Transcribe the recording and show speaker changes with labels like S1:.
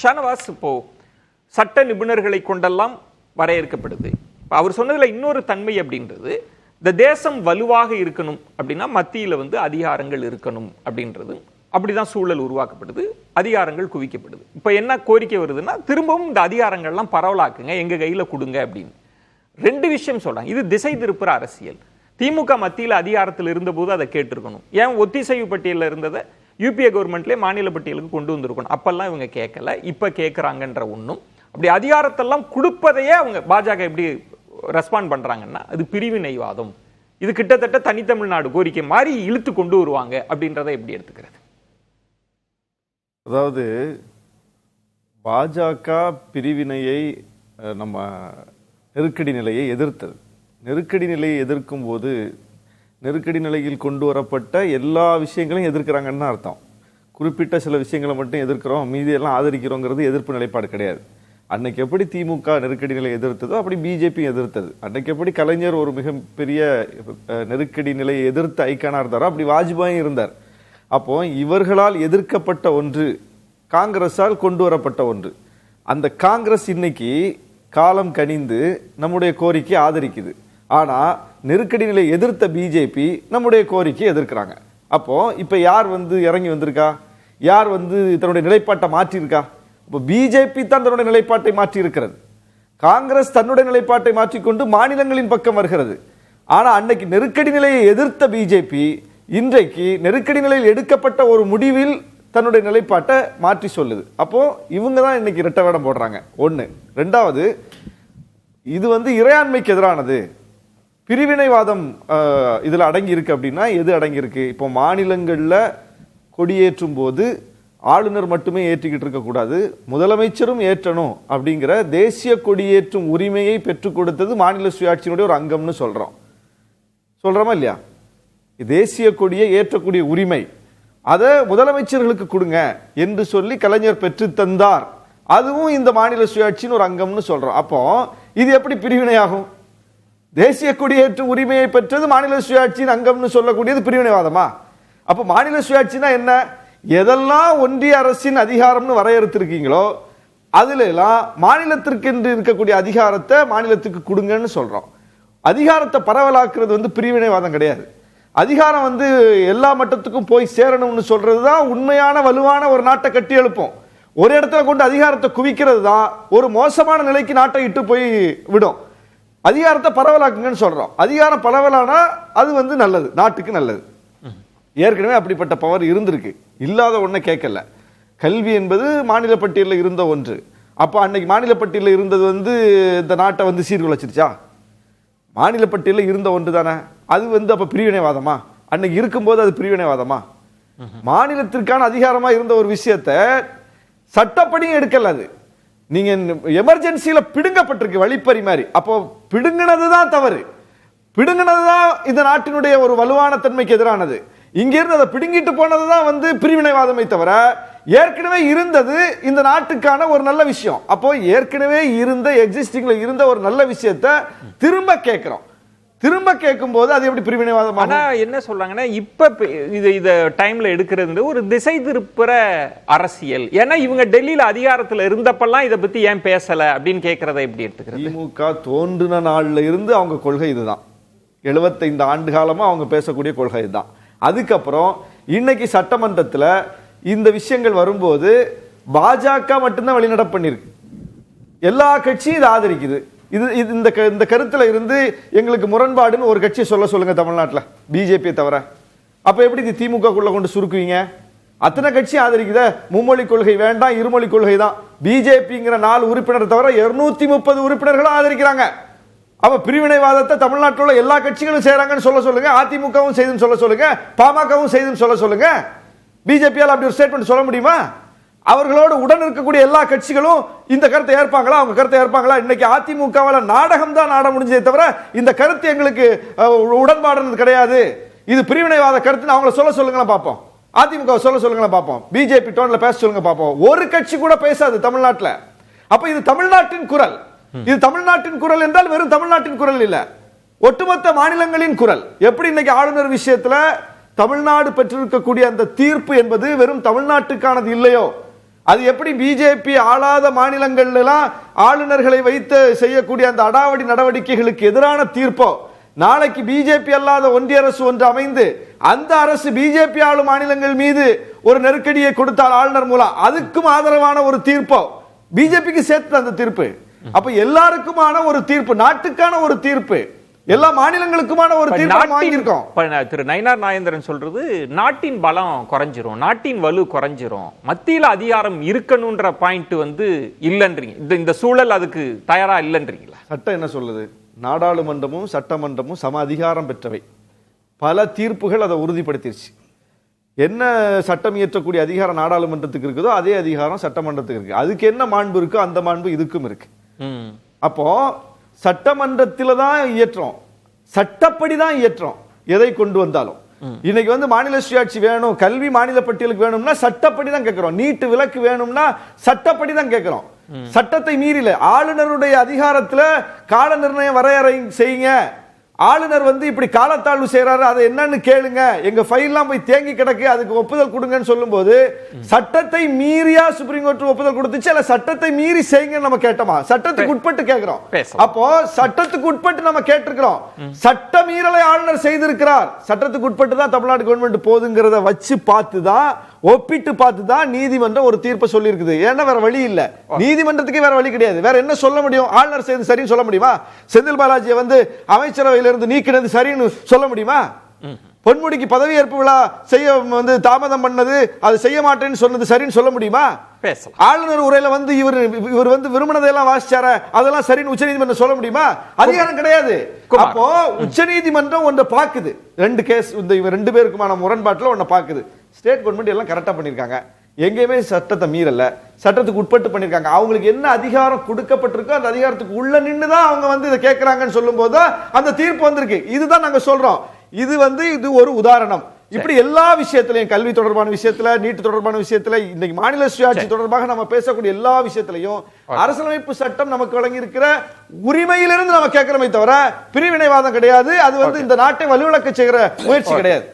S1: ஷானவாஸ், இப்போ சட்ட நிபுணர்களை கொண்டெல்லாம் வரையறுக்கப்படுது. அவர் சொன்னதுல இன்னொரு தன்மை அப்படின்றது, இந்த தேசம் வலுவாக இருக்கணும் அப்படின்னா மத்தியில அதிகாரங்கள் இருக்கணும் அப்படின்றது. அப்படிதான் சூழல் உருவாக்கப்படுது, அதிகாரங்கள் குவிக்கப்படுது. இப்ப என்ன கோரிக்கை வருதுன்னா, திரும்பவும் இந்த அதிகாரங்கள்லாம் பரவலாக்குங்க, எங்க கையில கொடுங்க அப்படின்னு. ரெண்டு விஷயம் சொல்றாங்க. இது திசை திருப்புற அரசியல். திமுக மத்தியில் அதிகாரத்தில் இருந்தபோது அதை கேட்டிருக்கணும். ஏன் ஒத்திசைவு பட்டியலில் இருந்ததை யூபிஏ கவர்மெண்ட்லேயே மாநில பட்டியலுக்கு கொண்டு வந்திருக்கணும். அப்பெல்லாம் இவங்க கேட்கல, இப்ப கேட்கறாங்கன்ற ஒன்றும். அப்படி அதிகாரத்தெல்லாம் கொடுப்பதையே அவங்க பாஜக எப்படி ரெஸ்பாண்ட் பண்றாங்கன்னா, அது பிரிவினைவாதம், இது கிட்டத்தட்ட தனித்தமிழ்நாடு கோரிக்கை மாதிரி இழுத்து கொண்டு வருவாங்க அப்படின்றத எப்படி எடுத்துக்கிறது?
S2: அதாவது பாஜக பிரிவினையை நம்ம நெருக்கடி நிலையை எதிர்த்தது. நெருக்கடி நிலையை எதிர்க்கும் போது நெருக்கடி நிலையில் கொண்டு வரப்பட்ட எல்லா விஷயங்களையும் எதிர்க்கிறாங்கன்னு அர்த்தம். குறிப்பிட்ட சில விஷயங்களை மட்டும் எதிர்க்கிறோம், மீதி எல்லாம் ஆதரிக்கிறோங்கிறது எதிர்ப்பு நிலைப்பாடு கிடையாது. அன்னைக்கு எப்படி திமுக நெருக்கடி நிலை எதிர்த்ததோ அப்படி பிஜேபி எதிர்த்தது. அன்னைக்கு எப்படி கலைஞர் ஒரு மிகப்பெரிய நெருக்கடி நிலையை எதிர்த்து ஐக்கானா இருந்தாரோ அப்படி வாஜ்பாயும் இருந்தார். அப்போ இவர்களால் எதிர்க்கப்பட்ட ஒன்று காங்கிரஸால் கொண்டு வரப்பட்ட ஒன்று. அந்த காங்கிரஸ் இன்னைக்கு காலம் கனிந்து நம்முடைய கோரிக்கை ஆதரிக்குது. ஆனா நெருக்கடி நிலை எதிர்த்த பிஜேபி நம்முடைய கோரிக்கை எதிர்க்கிறாங்க. அப்போ இப்ப யார் இறங்கி வந்திருக்கா? யார் தன்னுடைய நிலைப்பாட்டை மாற்றியிருக்கா? இப்போ பிஜேபி தான் தன்னுடைய நிலைப்பாட்டை மாற்றி இருக்கிறது. காங்கிரஸ் தன்னுடைய நிலைப்பாட்டை மாற்றிக்கொண்டு மாநிலங்களின் பக்கம் வருகிறது. ஆனா அன்னைக்கு நெருக்கடி நிலையை எதிர்த்த பிஜேபி இன்றைக்கு நெருக்கடி நிலையில் எடுக்கப்பட்ட ஒரு முடிவில் தன்னுடைய நிலைப்பாட்டை மாற்றி சொல்லுது. அப்போ இவங்க தான் இன்னைக்கு இரட்டை வேடம் போடுறாங்க. ஒண்ணு. ரெண்டாவது, இது இறையாண்மைக்கு எதிரானது, பிரிவினைவாதம் இதுல அடங்கி இருக்கு. அப்படின்னா எது அடங்கி இருக்கு? இப்போ மாநிலங்கள்ல கொடியேற்றும் போது ஆளுநர் மட்டுமே ஏற்றிக்கிட்டு இருக்கக்கூடாது, முதலமைச்சரும் ஏற்றணும் அப்படிங்கிற தேசிய கொடியேற்றும் உரிமையை பெற்றுக் கொடுத்தது மாநில சுயாட்சியினுடைய ஒரு அங்கம்னு சொல்றோமா இல்லையா? தேசிய கொடியை ஏற்றக்கூடிய உரிமை அதை முதலமைச்சர்களுக்கு கொடுங்க என்று சொல்லி கலைஞர் பெற்று தந்தார். அதுவும் இந்த மாநில சுயாட்சியின் ஒரு அங்கம்னு சொல்றோம். அப்போ இது எப்படி பிரிவினையாகும்? தேசிய கொடியேற்றும் உரிமையை பெற்றது மாநில சுயாட்சியின் அங்கம்னு சொல்லக்கூடியது பிரிவினைவாதமா? அப்ப மாநில சுயாட்சினா என்ன? எதெல்லாம் ஒன்றிய அரசின் அதிகாரம்னு வரையறுத்திருக்கீங்களோ அதுல எல்லாம் மாநிலத்திற்கு என்று இருக்கக்கூடிய அதிகாரத்தை மாநிலத்துக்கு கொடுங்கன்னு சொல்றோம். அதிகாரத்தை பரவலாக்குறது பிரிவினைவாதம் கிடையாது. அதிகாரம் எல்லா மட்டத்துக்கும் போய் சேரணும்னு சொல்றதுதான் உண்மையான வலுவான ஒரு நாட்டை கட்டி எழுப்போம். ஒரு இடத்துல கொண்டு அதிகாரத்தை குவிக்கிறது தான் ஒரு மோசமான நிலைக்கு நாட்டை இட்டு போய் விடும். அதிகாரத்தை பரவலாக்குங்கன்னு சொல்றோம். அதிகாரம் பரவலானா அது நல்லது, நாட்டுக்கு நல்லது. ஏற்கனவே அப்படிப்பட்ட பவர் இருந்திருக்கு, இல்லாத ஒன்றை கேட்கல. கல்வி என்பது மாநில பட்டியலில் இருந்த ஒன்று. அப்ப அன்னைக்கு மாநில பட்டியலில் இருந்தது இந்த நாட்டை சீர்குலைச்சிருச்சா? மாநில பட்டியலில் இருந்த ஒன்று தானே அது. அப்ப பிரிவினைவாதமா? அன்னைக்கு இருக்கும்போது அது பிரிவினைவாதமா? மாநிலத்திற்கான அதிகாரமா இருந்த ஒரு விஷயத்தை சட்டப்படியும் எடுக்கல. அது நீங்க எமர்ஜென்சியில பிடுங்கப்பட்டிருக்கு, வழிப்பறி மாதிரி. அப்போ பிடுங்கினதுதான் தவறு, பிடுங்கினதுதான் இந்த நாட்டினுடைய ஒரு வலுவான தன்மைக்கு எதிரானது. இங்கிருந்து அதை பிடுங்கிட்டு போனதுதான் பிரிவினைவாதமை தவிர ஏற்கனவே இருந்தது இந்த நாட்டுக்கான ஒரு நல்ல விஷயம். அப்போ ஏற்கனவே இருந்த எக்ஸிஸ்டிங்ல இருந்த ஒரு நல்ல விஷயத்தை திரும்ப கேட்கிறோம். திரும்ப கேட்கும் போது அது எப்படி பிரிவினைவாதம்?
S1: ஆனா என்ன சொல்றாங்கன்னா, இப்ப இத டைம்ல எடுக்கிறது ஒரு திசை திருப்புற அரசியல். ஏன்னா இவங்க டெல்லியில அதிகாரத்துல இருந்தப்பெல்லாம் இதை பத்தி ஏன் பேசல அப்படின்னு கேட்கறத எப்படி எடுத்துக்கிறது?
S2: திமுக தோன்றின நாள்ல இருந்து அவங்க கொள்கை இதுதான். 75 ஆண்டு காலமா அவங்க பேசக்கூடிய கொள்கை இதுதான். அதுக்கப்புறம் இன்னைக்கு சட்டமன்றத்துல இந்த விஷயங்கள் வரும்போது பாஜக மட்டும்தான் வெளிநடப்பு பண்ணிருக்கு. எல்லா கட்சியும் இதை ஆதரிக்குது. இந்த கருத்துல இருந்து எங்களுக்கு முரண்பாடுன்னு ஒரு கட்சியை சொல்லுங்க தமிழ்நாட்டில், பிஜேபி தவிர. அப்ப எப்படி இது திமுக குள்ள கொண்டு சுருக்குவீங்க? அத்தனை கட்சி ஆதரிக்குத மும்மொழி கொள்கை வேண்டாம், இருமொழி கொள்கை தான். பிஜேபிங்கிற 4 உறுப்பினர் தவிர 230 உறுப்பினர்களும் ஆதரிக்கிறாங்க. அப்ப பிரிவினைவாதத்தை தமிழ்நாட்டில் உள்ள எல்லா கட்சிகளும் செய்யறாங்கன்னு சொல்லுங்க. அதிமுகவும் செய்துன்னு சொல்லுங்க, பாமகவும் செய்துன்னு சொல்லுங்க. பிஜேபியால் அப்படி ஒரு ஸ்டேட்மெண்ட் சொல்ல முடியுமா? அவர்களோடு உடன் இருக்கக்கூடிய எல்லா கட்சிகளும் இந்த கருத்தை ஏற்பாங்களா? அவங்க கருத்தை ஏற்பாங்களா? இன்னைக்கு அதிமுகவால நாடகம் தான் நாட முடிஞ்சதே தவிர இந்த கருத்து எங்களுக்கு உடன்பாடு கிடையாது, இது பிரிவினைவாத கருத்து அவங்கள சொல்லுங்களா பார்ப்போம். அதிமுக சொல்லுங்களா பார்ப்போம். பிஜேபி டோன்ல பேச சொல்லுங்க பார்ப்போம். ஒரு கட்சி கூட பேசாது தமிழ்நாட்டில். அப்ப இது தமிழ்நாட்டின் குரல். இது தமிழ்நாட்டின் குரல் என்றால் வெறும் தமிழ்நாட்டின் குரல் இல்ல, ஒட்டுமொத்த மாநிலங்களின் குரல். எப்படி இன்னைக்கு ஆளுநர் விஷயத்துல தமிழ்நாடு பெற்றிருக்கக்கூடிய அந்த தீர்ப்பு என்பது வெறும் தமிழ்நாட்டுக்கானது இல்லையோ, அது எப்படி பிஜேபி ஆளாத மாநிலங்கள்ல எல்லாம் ஆளுநர்களை வைத்து செய்யக்கூடிய அந்த அடாவடி நடவடிக்கைகளுக்கு எதிரான தீர்ப்போ, நாளைக்கு பிஜேபி அல்லாத ஒன்றிய அரசு ஒன்று அமைந்து அந்த அரசு பிஜேபி ஆளும் மாநிலங்கள் மீது ஒரு நெருக்கடியை கொடுத்தால் ஆளுநர் மூலம் அதுக்கும் ஆதரவான ஒரு தீர்ப்போ, பிஜேபிக்கு சேர்த்து அந்த தீர்ப்பு. அப்ப எல்லாருக்குமான ஒரு தீர்ப்பு, நாட்டுக்கான ஒரு தீர்ப்பு, எல்லா மாநிலங்களுக்குமான ஒரு தீர்ப்பு வாங்கியிருக்கோம்.
S1: திரு நயினார் நாகேந்திரன் சொல்றது நாட்டின் பலம் குறைஞ்சிரும், நாட்டின் வலு குறைஞ்சிரும், மத்தியில அதிகாரம் இருக்கணும்ன்ற பாயிண்ட் இல்லன்றீங்க. இந்த சூழல் அதுக்கு தயாரா இல்லன்றீங்களா?
S2: சட்டம் என்ன சொல்லுது? நாடாளுமன்றமும் சட்டமன்றமும் சம அதிகாரம் பெற்றவை. பல தீர்ப்புகள் அதை உறுதிப்படுத்திருச்சு. என்ன சட்டம் இயற்றக்கூடிய அதிகாரம் நாடாளுமன்றத்துக்கு இருக்குதோ அதே அதிகாரம் சட்டமன்றத்துக்கு இருக்கு. அதுக்கு என்ன மாண்பு இருக்கோ அந்த மாண்பு இதுக்கும் இருக்கு. அப்போ சட்டமன்றத்தில தான் இயற்றோம், சட்டப்படி தான் இயற்றோம். எதை கொண்டு வந்தாலும் இன்னைக்கு மாநில சுயாட்சி வேணும், கல்வி மாநில பட்டியலுக்கு வேணும்னா சட்டப்படி தான் கேட்கிறோம். நீட்டு விலக்கு வேணும்னா சட்டப்படி தான் கேட்கிறோம். சட்டத்தை மீறல ஆளுநருடைய அதிகாரத்துல கால நிர்ணயம் வரையறை செய்யுங்க. ஆளுநர் இப்படி காலத்தாழ்வு செய்யறாரு, அதை என்னன்னு கேளுங்க, எங்க ஃபைல்லாம் போய் தேங்கி கிடக்கு, அதுக்கு ஒப்புதல் கொடுங்கன்னு சொல்லும்போது சட்டத்தை மீறியா சுப்ரீம் கோர்ட் ஒப்புதல் கொடுத்துச்சு, இல்ல சட்டத்தை மீறி செய்யுங்கன்னு நம்ம கேட்டோமா? சட்டத்துக்கு உட்பட்டு கேட்கிறோம். அப்போ சட்டத்துக்கு உட்பட்டு நம்ம கேட்டிருக்கிறோம். சட்ட மீறலை ஆளுநர் செய்திருக்கிறார், சட்டத்துக்கு உட்பட்டு தான் தமிழ்நாடு கவர்மெண்ட் போதுங்கிறத வச்சு பார்த்துதான், ஒப்பிட்டு பார்த்துதான் நீதிமன்றம் ஒரு தீர்ப்பை சொல்லி இருக்குது. ஏன்னா வேற வழி இல்ல, நீதிமன்றத்துக்கே வேற வழி கிடையாது. வேற என்ன சொல்ல முடியும்? ஆளுநர் செய்து சரின்னு சொல்ல முடியுமா? செந்தில் பாலாஜியை அமைச்சரவையில் இருந்து நீக்கினது சரின்னு சொல்ல முடியுமா? பொன்முடிக்கு பதவியேற்பு விழா செய்ய தாமதம் பண்ணது, அது செய்ய மாட்டேன்னு சொன்னது சரின்னு சொல்ல முடியுமா? ஆளுநர் உரையில இவர் விரும்பினதெல்லாம் வாசிச்சார, அதெல்லாம் சரின்னு உச்சநீதிமன்றம் சொல்ல முடியுமா? அதிகாரம் கிடையாது. அப்போ உச்சநீதிமன்றம் ஒன்றை பாக்குது, ரெண்டு கேஸ் ரெண்டு பேருக்குமான முரண்பாட்டில் ஒன்றை பாக்குது. ஸ்டேட் கவர்மெண்ட் எல்லாம் கரெக்டா பண்ணிருக்காங்க, எங்கேயுமே சட்டத்தை மீறல, சட்டத்துக்கு உட்பட்டு பண்ணிருக்காங்க. அவங்களுக்கு என்ன அதிகாரம் கொடுக்கப்பட்டிருக்கோ அந்த அதிகாரத்துக்கு உள்ள நின்னுதான் அவங்க இதை கேட்கறாங்கன்னு சொல்லும் போது அந்த தீர்ப்பு வந்திருக்கு. இதுதான் நாங்க சொல்றோம். இது இது ஒரு உதாரணம். இப்படி எல்லா விஷயத்திலையும், கல்வி தொடர்பான விஷயத்துல, நீட்டு தொடர்பான விஷயத்துல, இன்னைக்கு மாநில சுயாட்சி தொடர்பாக நம்ம பேசக்கூடிய எல்லா விஷயத்திலையும் அரசியலமைப்பு சட்டம் நமக்கு வழங்கி இருக்கிற உரிமையிலிருந்து நம்ம கேட்கிறோமே தவிர பிரிவினைவாதம் கிடையாது. அது இந்த நாட்டை வலுவிழக்க செய்கிற முயற்சி கிடையாது.